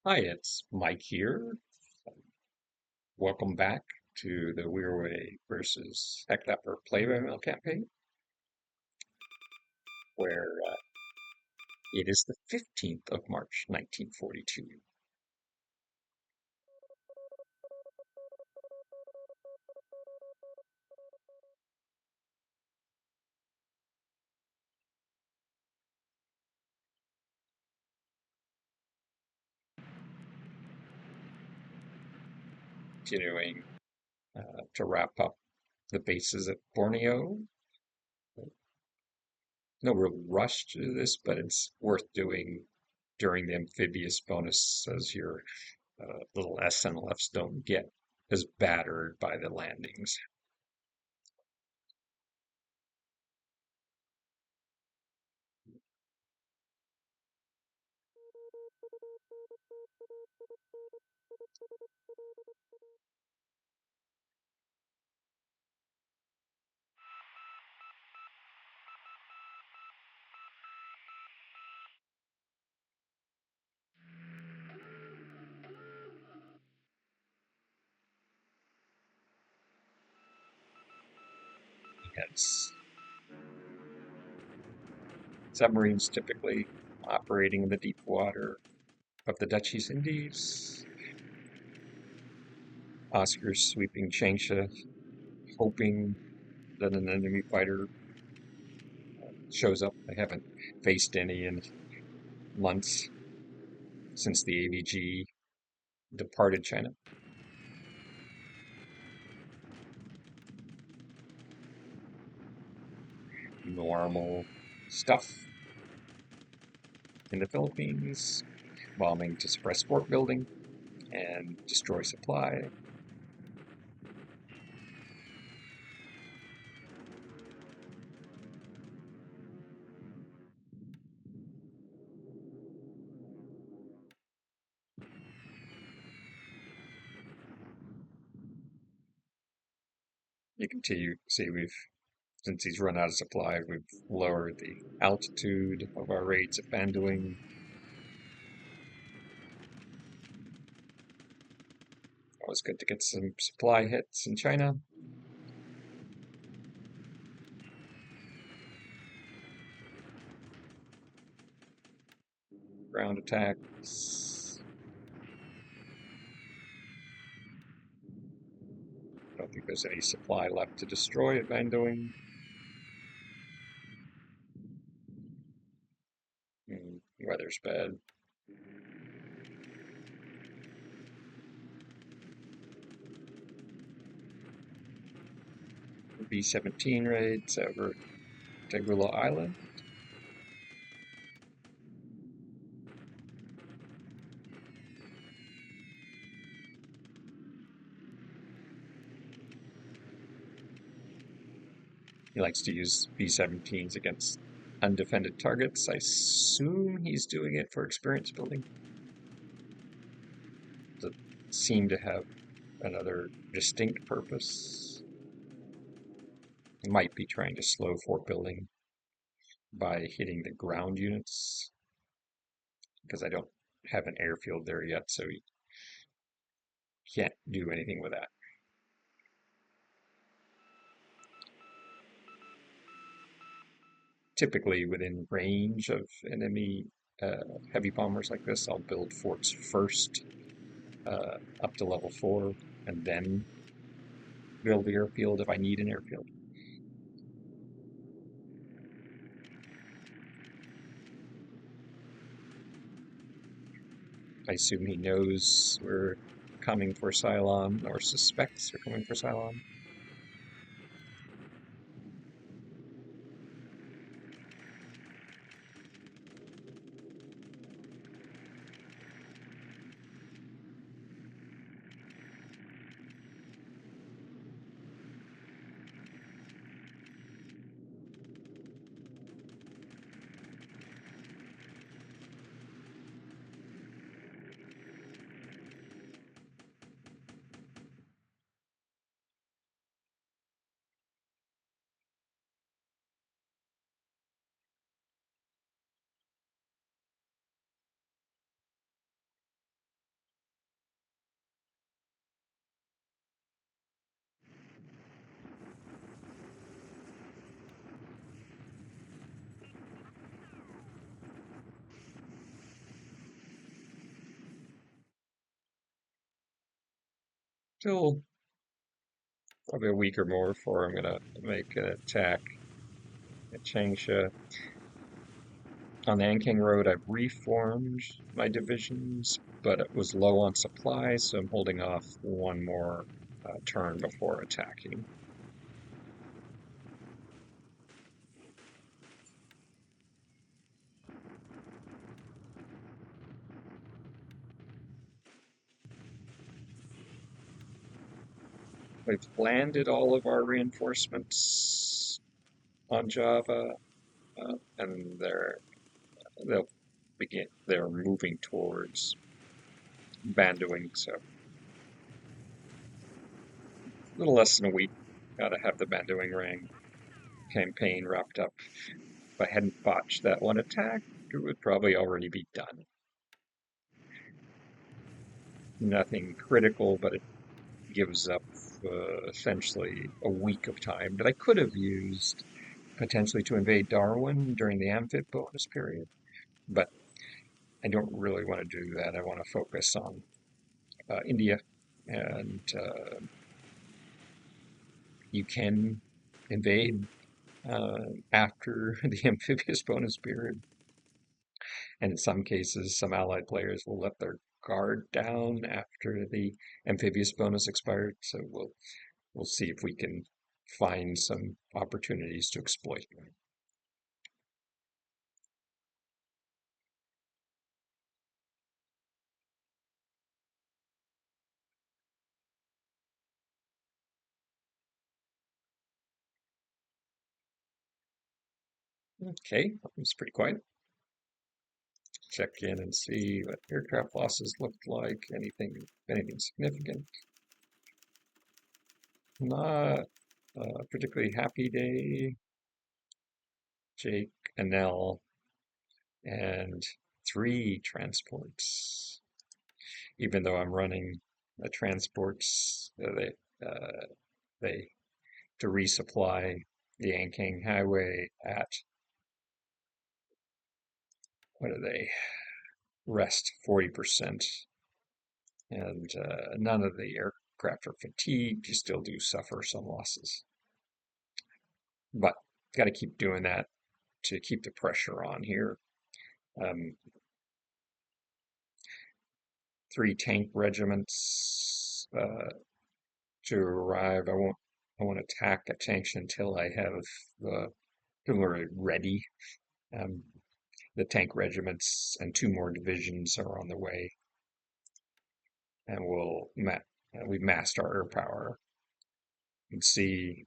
Hi, it's Mike here. Welcome back to the Wirraway versus Heclapar Playmail campaign, where it is the 15th of March, 1942. Continuing to wrap up the bases at Borneo. No real rush to this, but it's worth doing during the amphibious bonus as your little SNLFs don't get as battered by the landings. Hence, submarines typically operating in the deep water of the Dutch East Indies. Oscar's sweeping Changsha, hoping that an enemy fighter shows up. I haven't faced any in months since the AVG departed China. Normal stuff in the Philippines. Bombing to suppress fort building and destroy supply. You can see since he's run out of supply, we've lowered the altitude of our raids at Banduing. Always good to get some supply hits in China. Ground attacks. I don't think there's any supply left to destroy at Bandoing. Weather's bad. B-17 raids over Tegula Island. He likes to use B-17s against undefended targets. I assume he's doing it for experience building. Doesn't seem to have another distinct purpose. He might be trying to slow fort building by hitting the ground units, because I don't have an airfield there yet, so he can't do anything with that. Typically within range of enemy heavy bombers like this, I'll build forts first up to level 4 and then build the airfield if I need an airfield. I assume he knows we're coming for Cylon, or suspects we're coming for Cylon. Still probably a week or more before I'm gonna make an attack at Changsha. On the Anking Road, I've reformed my divisions, but it was low on supplies, so I'm holding off one more turn before attacking. We've landed all of our reinforcements on Java, and they'll they're moving towards Bandoing, so a little less than a week. Gotta have the Bandoing Ring campaign wrapped up. If I hadn't botched that one attack, it would probably already be done. Nothing critical, but it gives up essentially a week of time that I could have used potentially to invade Darwin during the Amphib bonus period. But I don't really want to do that. I want to focus on India, and you can invade after the amphibious bonus period. And in some cases, some allied players will let their guard down after the amphibious bonus expired. So we'll see if we can find some opportunities to exploit. Okay, it's pretty quiet. Check in and see what aircraft losses looked like. Anything significant? Not a particularly happy day. Jake, Anel, and 3 transports. Even though I'm running transports, they to resupply the Ankang Highway at what are they? Rest 40%, and none of the aircraft are fatigued. You still do suffer some losses, but got to keep doing that to keep the pressure on here. Um, 3 tank regiments to arrive. I won't attack a tank until I have the artillery ready. Um, the tank regiments and 2 more divisions are on the way, and we've massed our air power. You can see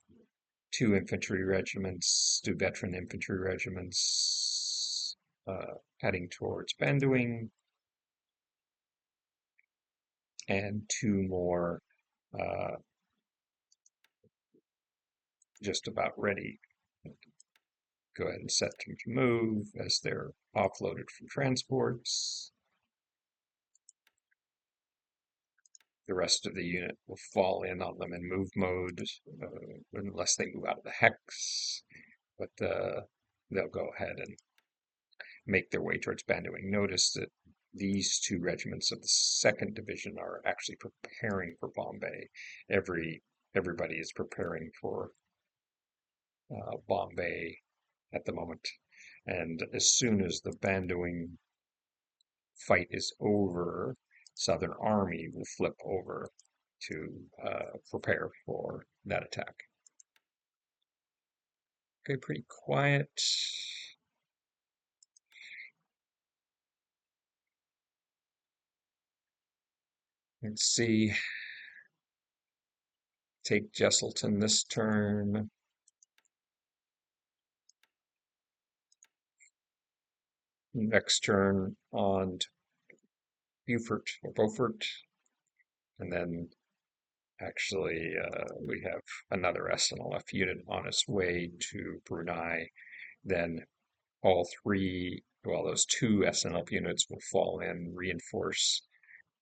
2 infantry regiments, 2 veteran infantry regiments heading towards Bandoing, and 2 more uh, just about ready. Go ahead and set them to move as they're offloaded from transports. The rest of the unit will fall in on them in move mode unless they move out of the hex, but they'll go ahead and make their way towards Bandoing. Notice that these 2 regiments of the 2nd Division are actually preparing for Bombay. Everybody is preparing for Bombay at the moment. And as soon as the Bandoing fight is over, Southern Army will flip over to prepare for that attack. Okay, pretty quiet. Let's see. Take Jesselton this turn. Next turn on Beaufort or Beaufort, and then actually we have another SNLF unit on its way to Brunei. Then those 2 SNLF units will fall in, reinforce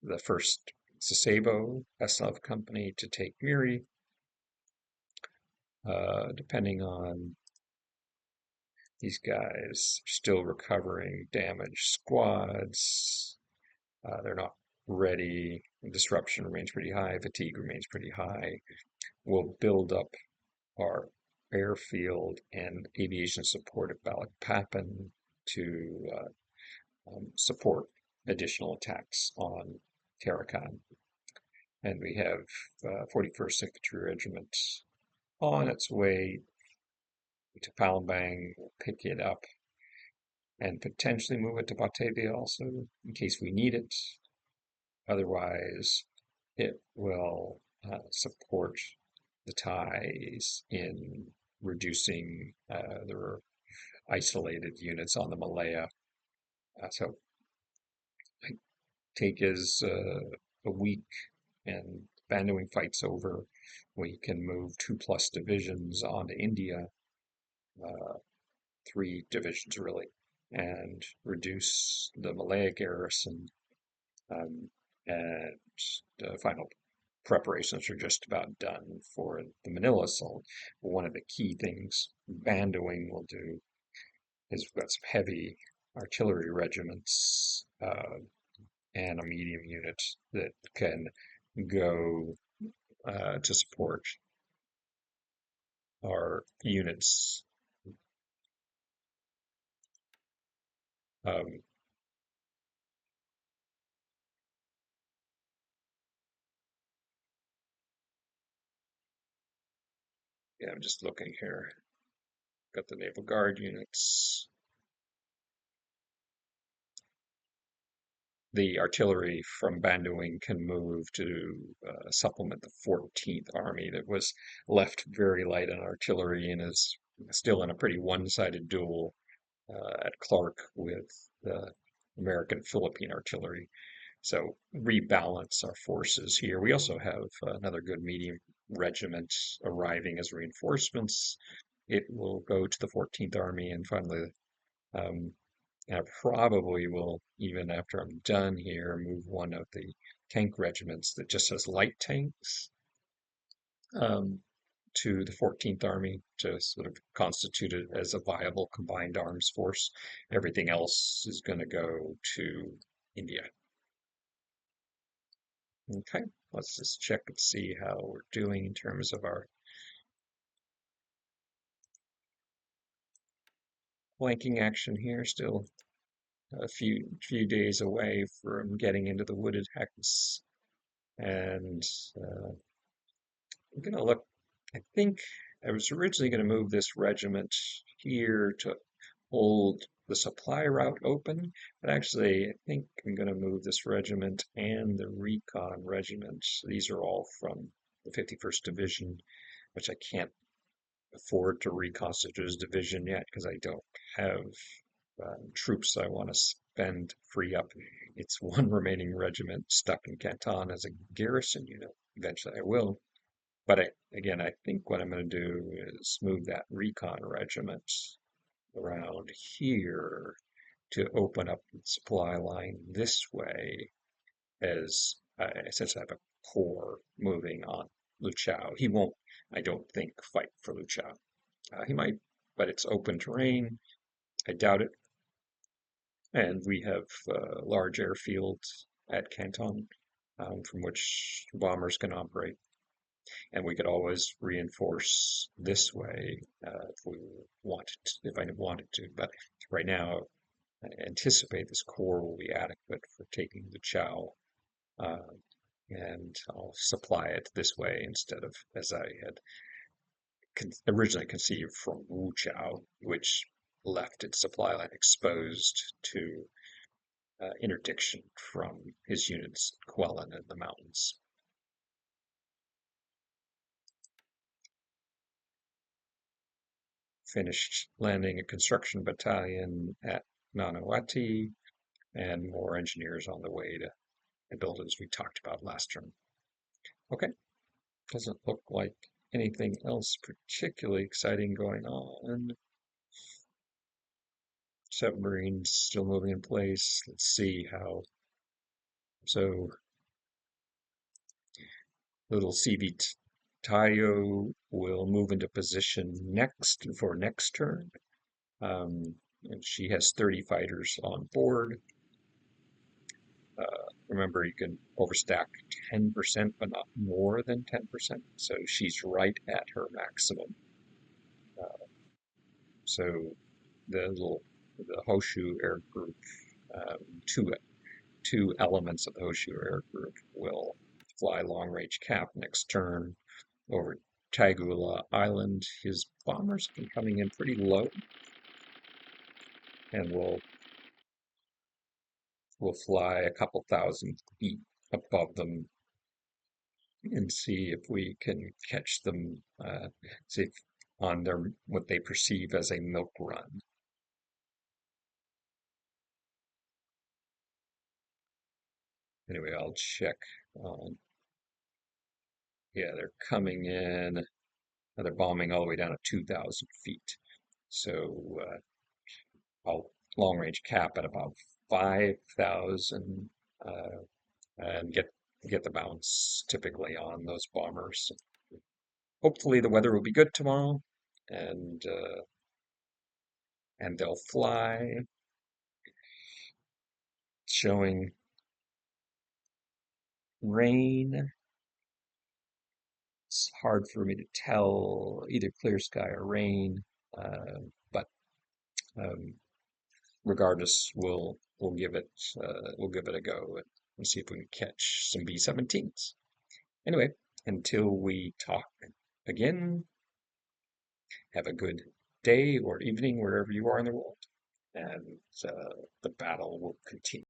the first Sasebo SNLF company to take Miri. Depending on these guys, still recovering damaged squads. They're not ready. Disruption remains pretty high. Fatigue remains pretty high. We'll build up our airfield and aviation support at Balikpapan to support additional attacks on Tarakan. And we have 41st Infantry Regiment on its way to Palembang. We'll pick it up and potentially move it to Batavia also in case we need it. Otherwise, it will support the Thais in reducing their isolated units on the Malaya. So I take as a week and Bandowing fight's over, we can move 2+ divisions onto India, 3 divisions really, and reduce the Malaya garrison. And the final preparations are just about done for the Manila assault. One of the key things Bandowing will do is we've got some heavy artillery regiments and a medium unit that can go to support our units. Um, yeah, I'm just looking here. Got the Naval Guard units. The artillery from Bandowing can move to supplement the 14th Army that was left very light on artillery and is still in a pretty one-sided duel at Clark with the American Philippine artillery. So rebalance our forces here. We also have another good medium regiment arriving as reinforcements. It will go to the 14th Army, and finally, um, I probably will, even after I'm done here, move one of the tank regiments that just has light tanks um, to the 14th Army to sort of constitute it as a viable combined arms force. Everything else is going to go to India. Okay, let's just check and see how we're doing in terms of our flanking action here. Still a few days away from getting into the wooded heights, and I'm gonna look. I think I was originally going to move this regiment here to hold the supply route open, but actually I think I'm going to move this regiment and the recon regiment. These are all from the 51st Division, which I can't afford to reconstitute as division yet because I don't have troops I want to spend free up. It's one remaining regiment stuck in Canton as a garrison unit. Eventually I will. But again, I think what I'm going to do is move that recon regiment around here to open up the supply line this way as since I have a corps moving on Luchao. He won't, I don't think, fight for Luchao. He might, but it's open terrain. I doubt it. And we have large airfields at Canton from which bombers can operate. And we could always reinforce this way if we wanted to, if I wanted to. But right now, I anticipate this core will be adequate for taking the Chow, uh, and I'll supply it this way instead of as I had originally conceived from Wu Chao, which left its supply line exposed to interdiction from his units, Quellan in the mountains. Finished landing a construction battalion at Manawati, and more engineers on the way to the buildings we talked about last term. Okay, doesn't look like anything else particularly exciting going on. Submarines still moving in place. Let's see how. So, little CVE Taiyo will move into position next for next turn. And she has 30 fighters on board. remember you can overstack 10%, but not more than 10%. So she's right at her maximum. So the Hoshu air group, um, two two elements of the Hoshu air group will fly long range cap next turn over Taigula Island. His bombers have been coming in pretty low, and we'll fly a couple thousand feet above them and see if we can catch them, see if on their what they perceive as a milk run. Anyway, I'll check on. Yeah, they're coming in. They're bombing all the way down to 2,000 feet. So I'll long range cap at about 5,000 uh, and get the bounce typically on those bombers. Hopefully the weather will be good tomorrow, and uh, and they'll fly, showing rain. It's hard for me to tell either clear sky or rain, but um, regardless, we'll give it a go and see if we can catch some B-17s. Anyway, until we talk again, have a good day or evening wherever you are in the world, and the battle will continue.